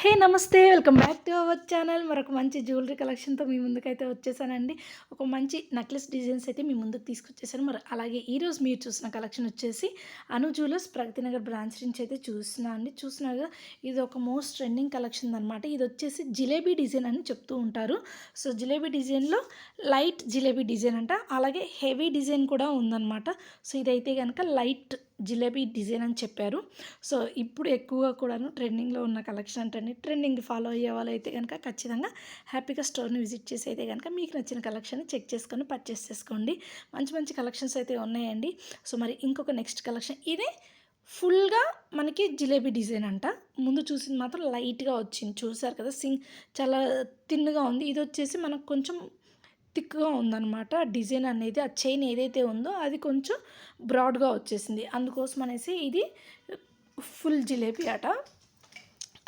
హే నమస్తే welcome back to our channel. మరొక మంచి జ్యువెలరీ కలెక్షన్తో మీ ముందుకైతే వచ్చేసానండి. ఒక మంచి నెక్లెస్ డిజైన్స్ అయితే మీ ముందుకు తీసుకొచ్చేసాను. మరి అలాగే ఈరోజు మీరు చూసిన కలెక్షన్ వచ్చేసి అను జ్యువెలర్స్ ప్రగతి నగర్ బ్రాంచ్ నుంచి అయితే చూస్తున్నారు కదా, ఇది ఒక మోస్ట్ ట్రెండింగ్ కలెక్షన్ అనమాట. ఇది వచ్చేసి జిలేబీ డిజైన్ అని చెప్తూ ఉంటారు. సో జిలేబీ డిజైన్లో లైట్ జిలేబీ డిజైన్ అంట, అలాగే హెవీ డిజైన్ కూడా ఉందన్నమాట. సో ఇదైతే కనుక లైట్ జిలేబీ డిజైన్ అని చెప్పారు. సో ఇప్పుడు ఎక్కువగా కూడాను ట్రెండింగ్లో ఉన్న కలెక్షన్ అంటే ట్రెండింగ్ ఫాలో అయ్యే వాళ్ళు అయితే కనుక ఖచ్చితంగా హ్యాపీగా స్టోర్ని విజిట్ చేసి అయితే కనుక మీకు నచ్చిన కలెక్షన్ చెక్ చేసుకొని పర్చేస్ చేసుకోండి. మంచి మంచి కలెక్షన్స్ అయితే ఉన్నాయండి. సో మరి ఇంకొక నెక్స్ట్ కలెక్షన్ ఇదే ఫుల్గా మనకి జిలేబీ డిజైన్ అంట. ముందు చూసింది మాత్రం లైట్గా వచ్చింది, చూసారు కదా, చాలా థిన్గా ఉంది. ఇది వచ్చేసి మనకు కొంచెం థిక్గా ఉందన్నమాట. డిజైన్ అనేది ఆ చైన్ ఏదైతే ఉందో అది కొంచెం బ్రాడ్గా వచ్చేసింది, అందుకోసం అనేసి ఇది ఫుల్ జిలేబీ అట.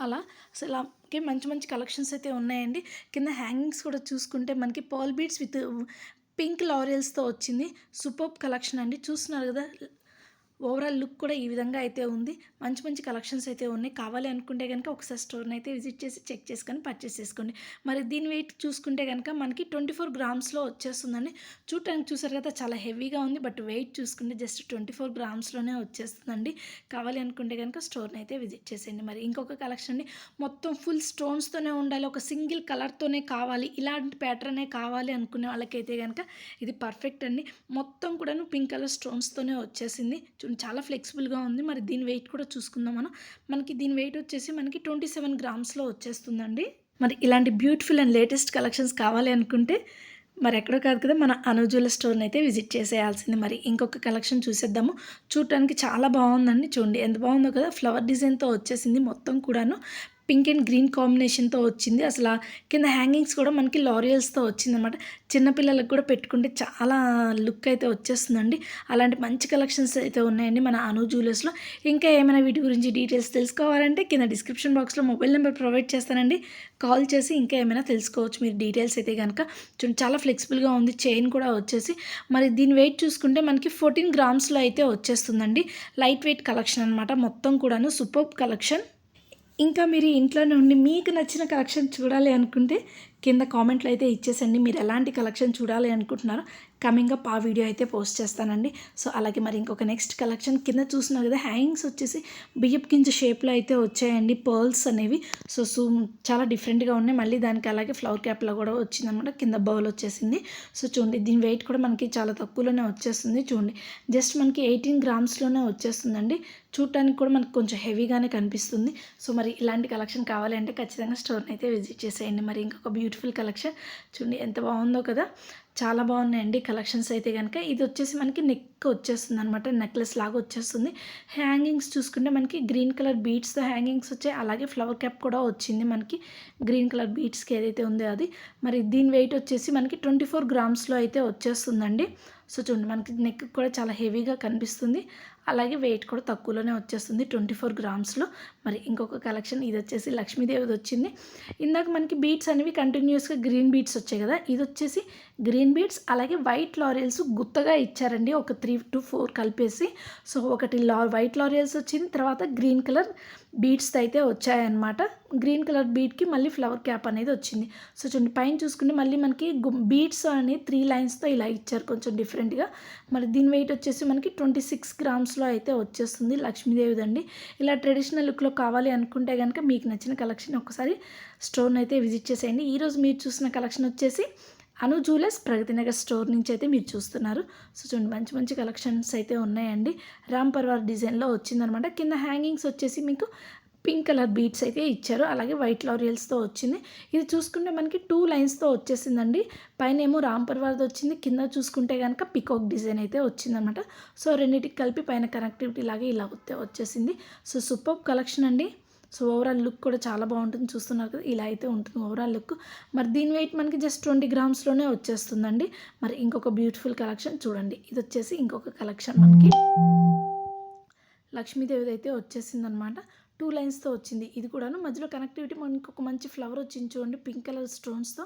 అలా అసలు ఇలాగే మంచి మంచి కలెక్షన్స్ అయితే ఉన్నాయండి. కింద హ్యాంగింగ్స్ కూడా చూసుకుంటే మనకి పర్ల్ బీడ్స్ విత్ పింక్ లారియల్స్తో వచ్చింది. సూపర్బ్ కలెక్షన్ అండి. చూస్తున్నారు కదా, ఓవరాల్ లుక్ కూడా ఈ విధంగా అయితే ఉంది. మంచి మంచి కలెక్షన్స్ అయితే ఉన్నాయి. కావాలి అనుకుంటే కనుక ఒకసారి స్టోర్ని అయితే విజిట్ చేసి చెక్ చేసుకొని పర్చేస్ చేసుకోండి. మరి దీని వెయిట్ చూసుకుంటే కనుక మనకి 24 గ్రామ్స్లో వచ్చేస్తుందండి. చూడటానికి చూసారు కదా, చాలా హెవీగా ఉంది, బట్ వెయిట్ చూసుకుంటే జస్ట్ 24 గ్రామ్స్లోనే వచ్చేస్తుందండి. కావాలి అనుకుంటే కనుక స్టోర్ని అయితే విజిట్ చేసేయండి. మరి ఇంకొక కలెక్షన్ అండి, మొత్తం ఫుల్ స్టోన్స్తోనే ఉండాలి, ఒక సింగిల్ కలర్తోనే కావాలి, ఇలాంటి ప్యాటర్నే కావాలి అనుకునే వాళ్ళకైతే కనుక ఇది పర్ఫెక్ట్ అండి. మొత్తం కూడాను పింక్ కలర్ స్టోన్స్తోనే వచ్చేసింది. చాలా ఫ్లెక్సిబుల్గా ఉంది. మరి దీని వెయిట్ కూడా చూసుకుందాం మనకి దీని వెయిట్ వచ్చేసి మనకి 27 గ్రామ్స్లో వచ్చేస్తుందండి. మరి ఇలాంటి బ్యూటిఫుల్ అండ్ లేటెస్ట్ కలెక్షన్స్ కావాలి అనుకుంటే మరి ఎక్కడో కాదు కదా, మన అను జ్యువెలర్ స్టోర్ని అయితే విజిట్ చేసేయాల్సింది. మరి ఇంకొక కలెక్షన్ చూసేద్దాము. చూడటానికి చాలా బాగుందండి, చూడండి ఎంత బాగుందో కదా. ఫ్లవర్ డిజైన్తో వచ్చేసింది, మొత్తం కూడాను పింక్ అండ్ గ్రీన్ కాంబినేషన్తో వచ్చింది. అసలు కింద హ్యాంగింగ్స్ కూడా మనకి లారియల్స్తో వచ్చిందనమాట. చిన్నపిల్లలకు కూడా పెట్టుకుంటే చాలా లుక్ అయితే వచ్చేస్తుందండి. అలాంటి మంచి కలెక్షన్స్ అయితే ఉన్నాయండి మన అను జ్యువెలర్స్లో. ఇంకా ఏమైనా వీటి గురించి డీటెయిల్స్ తెలుసుకోవాలంటే కింద డిస్క్రిప్షన్ బాక్స్లో మొబైల్ నెంబర్ ప్రొవైడ్ చేస్తానండి. కాల్ చేసి ఇంకా ఏమైనా తెలుసుకోవచ్చు మీరు డీటెయిల్స్ అయితే కనుక. చూడండి చాలా ఫ్లెక్సిబుల్గా ఉంది, చైన్ కూడా వచ్చేసి. మరి దీని వెయిట్ చూసుకుంటే మనకి 14 గ్రామ్స్లో అయితే వచ్చేస్తుందండి. లైట్ వెయిట్ కలెక్షన్ అనమాట, మొత్తం కూడాను సూపర్బ్ కలెక్షన్. ఇంకా మీరు ఇంట్లో నుండి మీకు నచ్చిన కలెక్షన్ చూడాలి అనుకుంటే కింద కామెంట్లో అయితే ఇచ్చేసండి. మీరు ఎలాంటి కలెక్షన్ చూడాలి అనుకుంటున్నారో కమింగ్ అప్ ఆ వీడియో అయితే పోస్ట్ చేస్తానండి. సో అలాగే మరి ఇంకొక నెక్స్ట్ కలెక్షన్ కింద చూస్తున్నారు కదా, హ్యాంగింగ్స్ వచ్చేసి బియ్యపు గింజ షేప్లో అయితే వచ్చాయండి పర్ల్స్ అనేవి. సో చాలా డిఫరెంట్గా ఉన్నాయి. మళ్ళీ దానికి అలాగే ఫ్లవర్ క్యాప్లో కూడా వచ్చిందనమాట. కింద బౌల్ వచ్చేసింది. సో చూడండి దీని వెయిట్ కూడా మనకి చాలా తక్కువలోనే వచ్చేస్తుంది. చూడండి జస్ట్ మనకి 18 గ్రామ్స్లోనే వచ్చేస్తుందండి. చూడటానికి కూడా మనకు కొంచెం హెవీగానే కనిపిస్తుంది. సో మరి ఇలాంటి కలెక్షన్ కావాలి అంటే ఖచ్చితంగా స్టోర్ని అయితే విజిట్ చేసేయండి. మరి ఇంకొక బ్యూటిఫుల్ కలెక్షన్ చూడండి ఎంత బాగుందో కదా, చాలా బాగున్నాయండి కలెక్షన్స్ అయితే కనుక. ఇది వచ్చేసి మనకి నెక్ వచ్చేస్తుంది అనమాట, నెక్లెస్ లాగా వచ్చేస్తుంది. హ్యాంగింగ్స్ చూసుకుంటే మనకి గ్రీన్ కలర్ బీడ్స్తో హ్యాంగింగ్స్ వచ్చాయి, అలాగే ఫ్లవర్ క్యాప్ కూడా వచ్చింది మనకి గ్రీన్ కలర్ బీడ్స్కి ఏదైతే ఉందో అది. మరి దీని వెయిట్ వచ్చేసి మనకి 24 గ్రామ్స్లో అయితే వచ్చేస్తుందండి. సో చూడండి మనకి నెక్ కూడా చాలా హెవీగా కనిపిస్తుంది, అలాగే వెయిట్ కూడా తక్కువలోనే వచ్చేస్తుంది 24 గ్రామ్స్లో. మరి ఇంకొక కలెక్షన్ ఇది వచ్చేసి లక్ష్మీదేవిది వచ్చింది. ఇందాక మనకి బీడ్స్ అనేవి కంటిన్యూస్గా గ్రీన్ బీడ్స్ వచ్చాయి కదా, ఇది వచ్చేసి గ్రీన్ బీడ్స్ అలాగే వైట్ లారియల్స్ గుత్తగా ఇచ్చారండి, ఒక 3 to 4 కలిపేసి. సో ఒకటి వైట్ లారియల్స్ వచ్చింది, తర్వాత గ్రీన్ కలర్ బీడ్స్తో అయితే వచ్చాయన్నమాట. గ్రీన్ కలర్ బీడ్కి మళ్ళీ ఫ్లవర్ క్యాప్ అనేది వచ్చింది. సో చూడండి పైన చూసుకుంటే మళ్ళీ మనకి బీడ్స్ అనేది 3 లైన్స్తో ఇలా ఇచ్చారు కొంచెం డిఫరెంట్గా. మరి దీని వెయిట్ వచ్చేసి మనకి 26 గ్రామ్స్లో అయితే వచ్చేస్తుంది. లక్ష్మీదేవిదండి. ఇలా ట్రెడిషనల్ లుక్లో కావాలి అనుకుంటే కనుక మీకు నచ్చిన కలెక్షన్ ఒకసారి స్టోర్ని అయితే విజిట్ చేసేయండి. ఈరోజు మీరు చూసిన కలెక్షన్ వచ్చేసి అను జ్యువెలర్స్ ప్రగతి నగర్ స్టోర్ నుంచి అయితే మీరు చూస్తున్నారు. సో చూడండి మంచి మంచి కలెక్షన్స్ అయితే ఉన్నాయండి. రామ్ పర్వార్ డిజైన్లో వచ్చిందనమాట. కింద హ్యాంగింగ్స్ వచ్చేసి మీకు పింక్ కలర్ బీడ్స్ అయితే ఇచ్చారు, అలాగే వైట్ లారియల్స్తో వచ్చింది. ఇది చూసుకుంటే మనకి 2 లైన్స్తో వచ్చేసిందండి. పైన ఏమో రామ్ పర్వార్ది వచ్చింది, కింద చూసుకుంటే కనుక పికాక్ డిజైన్ అయితే వచ్చిందనమాట. సో రెండింటికి కలిపి పైన కనెక్టివిటీ లాగా ఇలా వచ్చేసింది. సో సూపర్ కలెక్షన్ అండి. సో ఓవరాల్ లుక్ కూడా చాలా బాగుంటుంది, చూస్తున్నారు కదా, ఇలా అయితే ఉంటుంది ఓవరాల్ లుక్. మరి దీని వెయిట్ మనకి జస్ట్ 20 గ్రామ్స్లోనే వచ్చేస్తుందండి. మరి ఇంకొక బ్యూటిఫుల్ కలెక్షన్ చూడండి, ఇది వచ్చేసి ఇంకొక కలెక్షన్ మనకి లక్ష్మీదేవిది అయితే వచ్చేసిందనమాట. 2 లైన్స్తో వచ్చింది. ఇది కూడాను మధ్యలో కనెక్టివిటీ మనకి ఒక మంచి ఫ్లవర్ వచ్చింది చూడండి, పింక్ కలర్ స్టోన్స్తో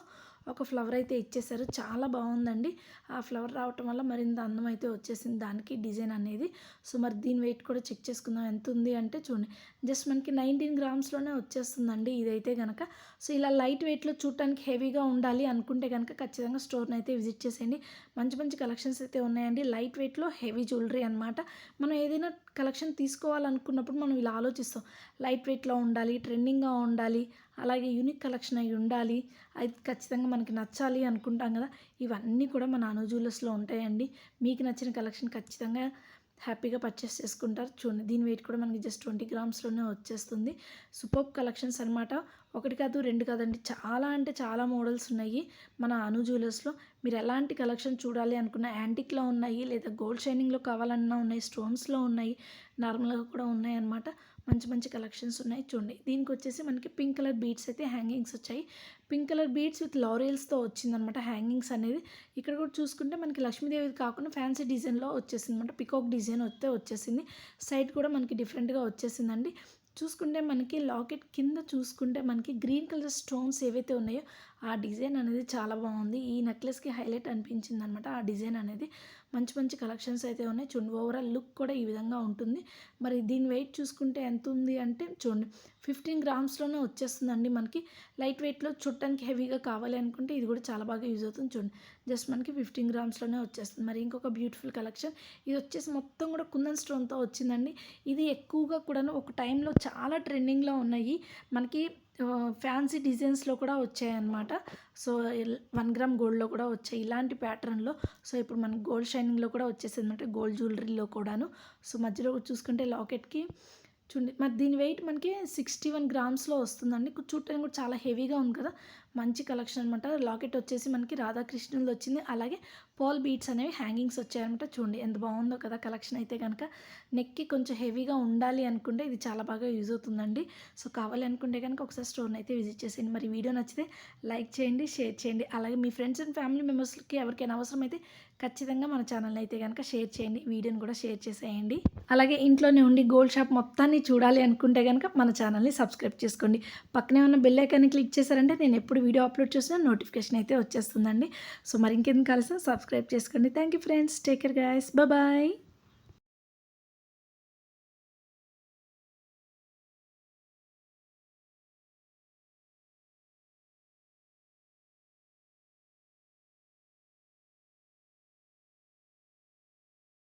ఒక ఫ్లవర్ అయితే ఇచ్చేసారు. చాలా బాగుందండి. ఆ ఫ్లవర్ రావటం వల్ల మరింత అందం అయితే వచ్చేసింది దానికి డిజైన్ అనేది. సో మరి దీని వెయిట్ కూడా చెక్ చేసుకుందాం ఎంత ఉంది అంటే చూడండి, జస్ట్ మనకి 19 గ్రామ్స్లోనే వచ్చేస్తుందండి ఇదైతే కనుక. సో ఇలా లైట్ వెయిట్లో చూడటానికి హెవీగా ఉండాలి అనుకుంటే కనుక ఖచ్చితంగా స్టోర్ని అయితే విజిట్ చేసేయండి. మంచి మంచి కలెక్షన్స్ అయితే ఉన్నాయండి. లైట్ వెయిట్లో హెవీ జ్యువెలరీ అనమాట. మనం ఏదైనా కలెక్షన్ తీసుకోవాలనుకున్నప్పుడు మనం ఇలా ఆలోచిస్తాం, లైట్ వెయిట్లో ఉండాలి, ట్రెండింగ్గా ఉండాలి, అలాగే యూనిక్ కలెక్షన్ అయి ఉండాలి, అది ఖచ్చితంగా మనకి నచ్చాలి అనుకుంటాం కదా. ఇవన్నీ కూడా మన అను జ్యువెలర్స్లో ఉంటాయండి. మీకు నచ్చిన కలెక్షన్ ఖచ్చితంగా హ్యాపీగా పర్చేస్ చేసుకుంటారు. చూడండి దీని వెయిట్ కూడా మనకి జస్ట్ 20 గ్రామ్స్లోనే వచ్చేస్తుంది. సూపర్బ్ కలెక్షన్స్ అనమాట. ఒకటి కాదు రెండు కాదండి, చాలా అంటే చాలా మోడల్స్ ఉన్నాయి మన అను జ్యువెలర్స్లో. మీరు ఎలాంటి కలెక్షన్ చూడాలి అనుకున్న యాంటిక్లో ఉన్నాయి, లేదా గోల్డ్ షైనింగ్లో కావాలన్నా ఉన్నాయి, స్టోన్స్లో ఉన్నాయి, నార్మల్గా కూడా ఉన్నాయి అన్నమాట. మంచి మంచి కలెక్షన్స్ ఉన్నాయి. చూడండి దీనికి వచ్చేసి మనకి పింక్ కలర్ బీడ్స్ అయితే హ్యాంగింగ్స్ వచ్చాయి. పింక్ కలర్ బీడ్స్ విత్ లారియల్స్తో వచ్చిందనమాట హ్యాంగింగ్స్ అనేది. ఇక్కడ కూడా చూసుకుంటే మనకి లక్ష్మీదేవి కాకుండా ఫ్యాన్సీ డిజైన్లో వచ్చేసింది అనమాట. పికాక్ డిజైన్ వస్తే వచ్చేసింది. సైడ్ కూడా మనకి డిఫరెంట్గా వచ్చేసిందండి. చూసుకుంటే మనకి లాకెట్ కింద చూసుకుంటే మనకి గ్రీన్ కలర్ స్టోన్స్ ఏవైతే ఉన్నాయో ఆ డిజైన్ అనేది చాలా బాగుంది. ఈ నెక్లెస్కి హైలైట్ అనిపించింది అనమాట ఆ డిజైన్ అనేది. మంచి మంచి కలెక్షన్స్ అయితే ఉన్నాయి. చూడండి ఓవరాల్ లుక్ కూడా ఈ విధంగా ఉంటుంది. మరి దీని వెయిట్ చూసుకుంటే ఎంత ఉంది అంటే చూడండి 15 గ్రామ్స్లోనే వచ్చేస్తుందండి మనకి. లైట్ వెయిట్లో చుట్టానికి హెవీగా కావాలి అనుకుంటే ఇది కూడా చాలా బాగా యూజ్ అవుతుంది. చూడండి జస్ట్ మనకి 15 గ్రామ్స్లోనే వచ్చేస్తుంది. మరి ఇంకొక బ్యూటిఫుల్ కలెక్షన్ ఇది వచ్చేసి మొత్తం కూడా కుందన్ స్టోన్తో వచ్చిందండి. ఇది ఎక్కువగా కూడాను ఒక టైంలో చాలా ట్రెండింగ్లో ఉన్నాయి మనకి. ఫ్యాన్సీ డిజైన్స్లో కూడా వచ్చాయన్నమాట. సో 1 గ్రామ్ గోల్డ్లో కూడా వచ్చాయి ఇలాంటి ప్యాటర్న్లో. సో ఇప్పుడు మనకి గోల్డ్ షైనింగ్లో కూడా వచ్చేసింది అనమాట, గోల్డ్ జ్యువెలరీలో కూడాను. సో మధ్యలో చూసుకుంటే లాకెట్కి చూడండి మరి దీని వెయిట్ మనకి 61 గ్రామ్స్లో వస్తుందండి. చూడటానికి కూడా చాలా హెవీగా ఉంది కదా. మంచి కలెక్షన్ అనమాట. లాకెట్ వచ్చేసి మనకి రాధాకృష్ణులది వచ్చింది, అలాగే పాల్ బీడ్స్ అనేవి హ్యాంగింగ్స్ వచ్చాయన్నమాట. చూడండి ఎంత బాగుందో కదా కలెక్షన్ అయితే కనుక. నెక్కి కొంచెం హెవీగా ఉండాలి అనుకుంటే ఇది చాలా బాగా యూజ్ అవుతుందండి. సో కావాలి అనుకుంటే కనుక ఒకసారి స్టోర్ని అయితే విజిట్ చేసేయండి. మరి వీడియో నచ్చితే లైక్ చేయండి, షేర్ చేయండి, అలాగే మీ ఫ్రెండ్స్ అండ్ ఫ్యామిలీ మెంబర్స్కి ఎవరికైనా అవసరమైతే ఖచ్చితంగా మన ఛానల్ని అయితే కనుక షేర్ చేయండి, వీడియోని కూడా షేర్ చేసేయండి. అలాగే ఇంట్లోనే ఉండి గోల్డ్ షాప్ మొత్తాన్ని చూడాలి అనుకుంటే కనుక మన ఛానల్ని సబ్స్క్రైబ్ చేసుకోండి. పక్కనే ఉన్న బెల్ ఐకాన్ని క్లిక్ చేశారంటే నేను ఎప్పుడు వీడియో అప్లోడ్ చేసినా నోటిఫికేషన్ అయితే వచ్చేస్తుందండి. సో మరి ఇంకెందుకు కలిసి సబ్స్క్రైబ్ చేసుకోండి. Thank you friends, take care guys, bye.